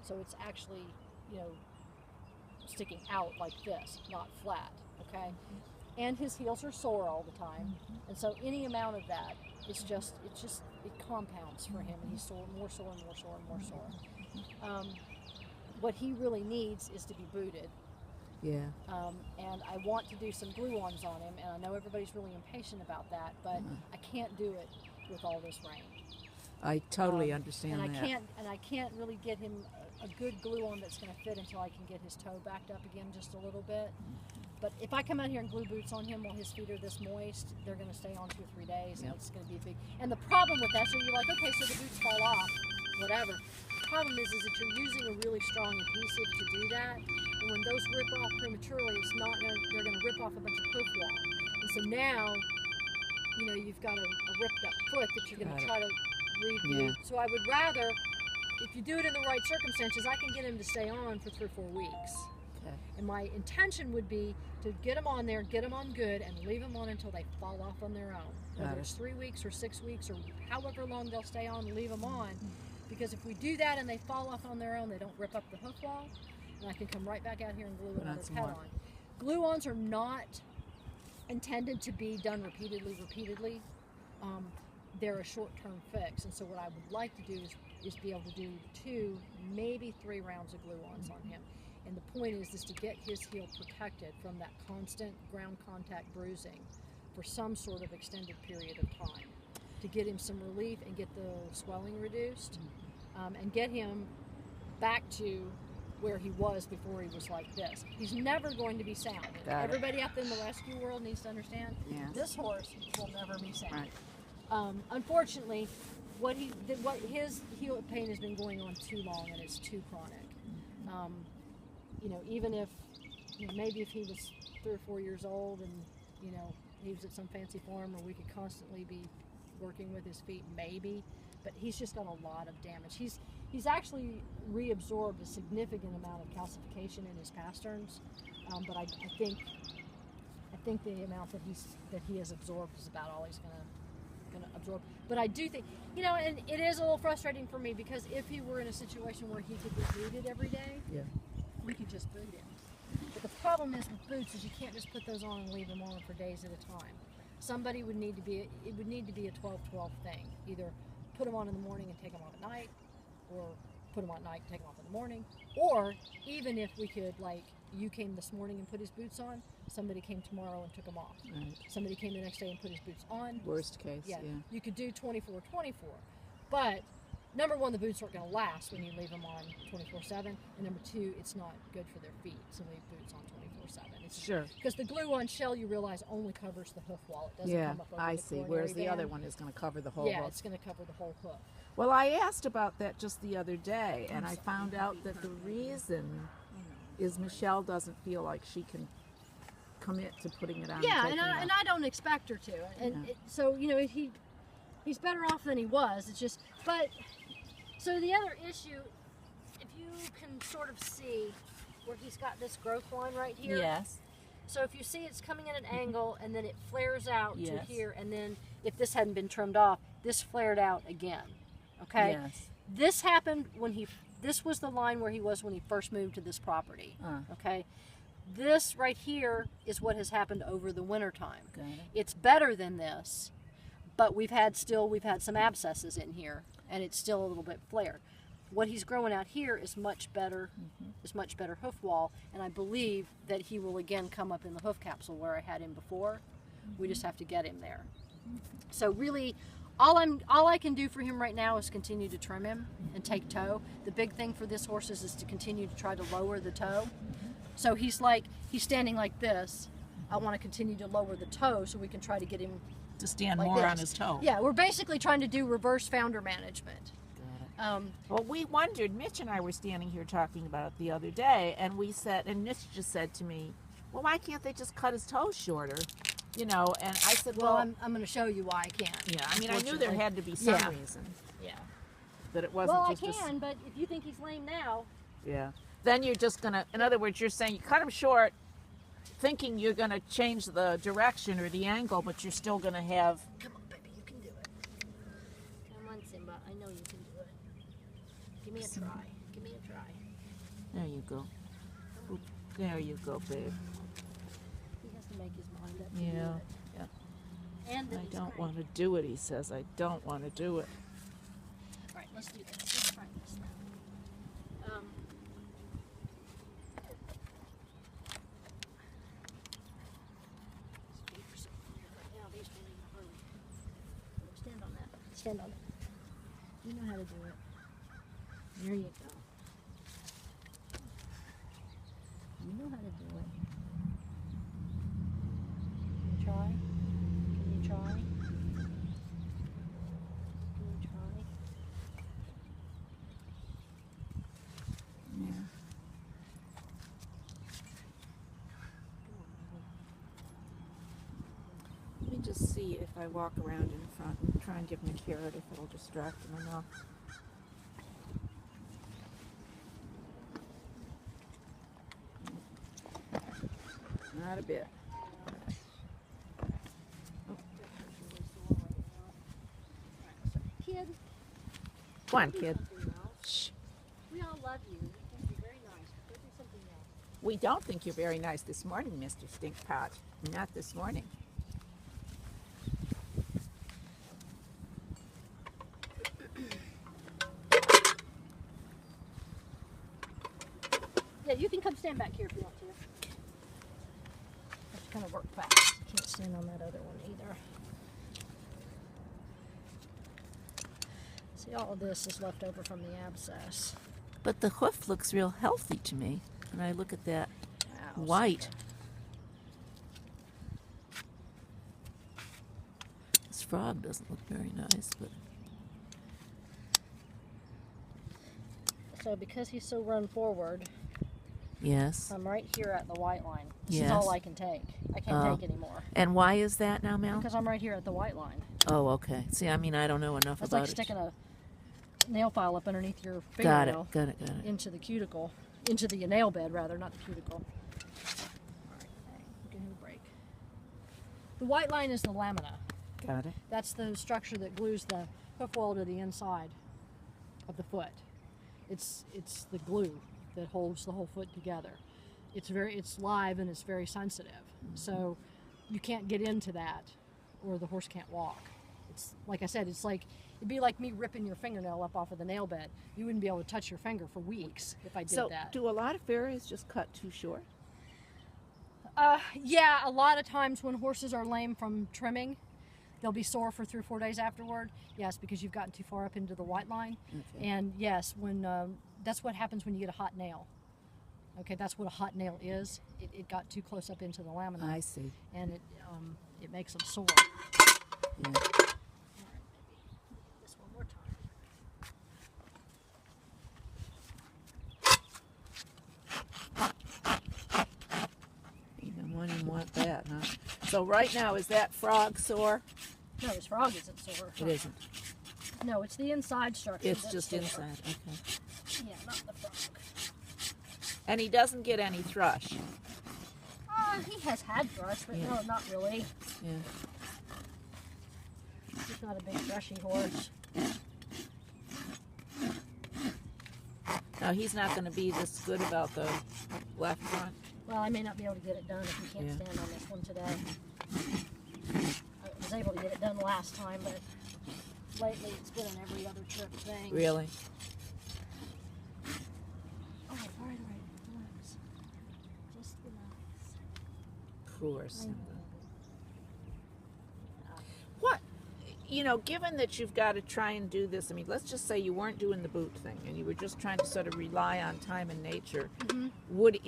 So it's actually, sticking out like this, not flat, okay? And his heels are sore all the time. And so any amount of that, it compounds for him, and he's sore, more sore and more sore and more sore. What he really needs is to be booted. Yeah. And I want to do some glue-ons on him, and I know everybody's really impatient about that, but I can't do it with all this rain. I totally understand and that. I can't really get him a good glue-on that's going to fit until I can get his toe backed up again just a little bit. But if I come out here and glue boots on him while his feet are this moist, they're going to stay on 2 or 3 days, and it's going to be a big. And the problem with that, so you're like, okay, so the boots fall off, whatever. The problem is that you're using a really strong adhesive to do that, and when those rip off prematurely, they're going to rip off a bunch of hoof wall. And so now, you've got a ripped up foot that you're going to try to reglue. Yeah. So I would rather, if you do it in the right circumstances, I can get him to stay on for 3 or 4 weeks. Okay. And my intention would be to get them on there, get them on good, and leave them on until they fall off on their own. Whether it's 3 weeks or 6 weeks or however long they'll stay on, leave them on. Because if we do that and they fall off on their own, they don't rip up the hoof wall, and I can come right back out here and glue another pet on. Glue-ons are not intended to be done repeatedly. They're a short-term fix, and so what I would like to do is be able to do 2, maybe 3 rounds of glue-ons on him. And the point is to get his heel protected from that constant ground contact bruising for some sort of extended period of time, to get him some relief and get the swelling reduced, and get him back to where he was before he was like this. He's never going to be sound. Everybody out there in the rescue world needs to understand, this horse will never be sound. Right. Unfortunately, what his heel pain has been going on too long, and it's too chronic. Even if, maybe if he was 3 or 4 years old and, he was at some fancy farm where we could constantly be working with his feet, maybe, but he's just got a lot of damage. He's actually reabsorbed a significant amount of calcification in his pasterns, but I think the amount that he has absorbed is about all he's going to absorb. But I do think, and it is a little frustrating for me, because if he were in a situation where he could be booted every day, we could just boot him. But the problem is with boots is you can't just put those on and leave them on for days at a time. Somebody would need to be a 12-12 thing. Either put them on in the morning and take them off at night, or put them on at night and take them off in the morning. Or even if we could, like, you came this morning and put his boots on, somebody came tomorrow and took them off. Right. Somebody came the next day and put his boots on. Worst case, yeah. You could do 24-24. But number one, the boots aren't going to last when you leave them on 24/7, and number two, it's not good for their feet to leave boots on 24/7. Sure. Because the glue-on shell, you realize, only covers the hoof wall. It doesn't come up over I the see. coronary Whereas the band. other one is going to cover the whole hoof. Yeah, it's going to cover the whole hoof. Well, I asked about that just the other day, and I found out that the reason is Michelle doesn't feel like she can commit to putting it on. Yeah, and I don't expect her to. And so, he's better off than he was. It's just, but, so the other issue, if you can sort of see where he's got this growth line right here. Yes. So if you see it's coming at an angle, and then it flares out to here, and then if this hadn't been trimmed off, this flared out again. Okay? Yes. This happened when this was the line where he was when he first moved to this property. Okay? This right here is what has happened over the winter time. Got it. It's better than this, but we've had some abscesses in here, and it's still a little bit flared. What he's growing out here is much better, hoof wall, and I believe that he will again come up in the hoof capsule where I had him before. We just have to get him there. So really, all I can do for him right now is continue to trim him and take toe. The big thing for this horse is to continue to try to lower the toe. So he's standing like this. I want to continue to lower the toe so we can try to get him to stand like more this. on his toe. Yeah, we're basically trying to do reverse founder management. Well, we wondered, Mitch and I were standing here talking about it the other day, and we said, and Mitch just said to me, well, why can't they just cut his toes shorter? And I said, well, I'm going to show you why I can't. Yeah, I mean, I knew there had to be some reason. Yeah. That it wasn't well, just I can, but if you think he's lame now. Yeah. Then you're just going to, in other words, you're saying you cut him short, thinking you're going to change the direction or the angle, but you're still going to have... Come on, baby, you can do it. Come on, Simba, I know you can do it. Give me a try. Give me a try. There you go. Oop, there you go, babe. He has to make his mind up to Yeah. do it. Yeah. And then I he's don't cranky. want to do it, he says. I don't want to do it. All right, let's do this. Let's try this now. These feet are so clear right now. These feet are hurry. Stand on that. Stand on it. You know how to do it. There you go. You know how to do it. Can you try? Can you try? Can you try? Yeah. Let me just see if I walk around in front and try and give him a carrot, if it'll distract him enough. Not a bit. Kid, Come on, do kid. something else. Shh. We all love you. We think you're very nice. Go do something else. We don't think you're very nice this morning, Mr. Stinkpot. Not this morning. Yeah, you can come stand back here if you want to. Have to kind of work fast. You can't stand on that other one either. See, all of this is left over from the abscess. But the hoof looks real healthy to me. And I look at that Ow, white. Simba. This frog doesn't look very nice, but So because he's so run forward, yes. I'm right here at the white line. This is Yes. all I can take. I can't Oh. take anymore. And why is that now, Mel? Because I'm right here at the white line. Oh, okay. See, I mean, I don't know enough That's about like it. sticking a nail file up underneath your Got fingernail it, got it, got it. into the cuticle, into the nail bed rather, not the cuticle. Alright, give him a break. The white line is the lamina. Got it. That's the structure that glues the hoof wall to the inside of the foot. It's the glue that holds the whole foot together. It's live and it's very sensitive. So you can't get into that or the horse can't walk. It's like I said, it'd be like me ripping your fingernail up off of the nail bed. You wouldn't be able to touch your finger for weeks if I did So, that. do a lot of farriers just cut too short? Yeah, a lot of times when horses are lame from trimming, they'll be sore for 3 or 4 days afterward. Yes, because you've gotten too far up into the white line. Okay. And yes, when that's what happens when you get a hot nail. Okay, that's what a hot nail is. It got too close up into the lamina, I see. and it makes them sore. Yeah. All right, maybe this one more time. You don't even want that, huh? So right now, is that frog sore? No, his frog isn't sore. It isn't. No, it's the inside structure. It's that's just sore. inside. Okay. Yeah, not the frog. And he doesn't get any thrush. He has had thrush, but Yeah. no, not really. Yeah. He's not a big thrushy horse. Now he's not going to be this good about the left front. Well, I may not be able to get it done if he can't Yeah. stand on this one today. I was able to get it done last time, but lately it's been an every other trip thing. Really? Oh, all right, relax. Just relax. Poor I Simba. know. What? You know, given that you've got to try and do this, I mean, let's just say you weren't doing the boot thing and you were just trying to sort of rely on time and nature. Mhm. Would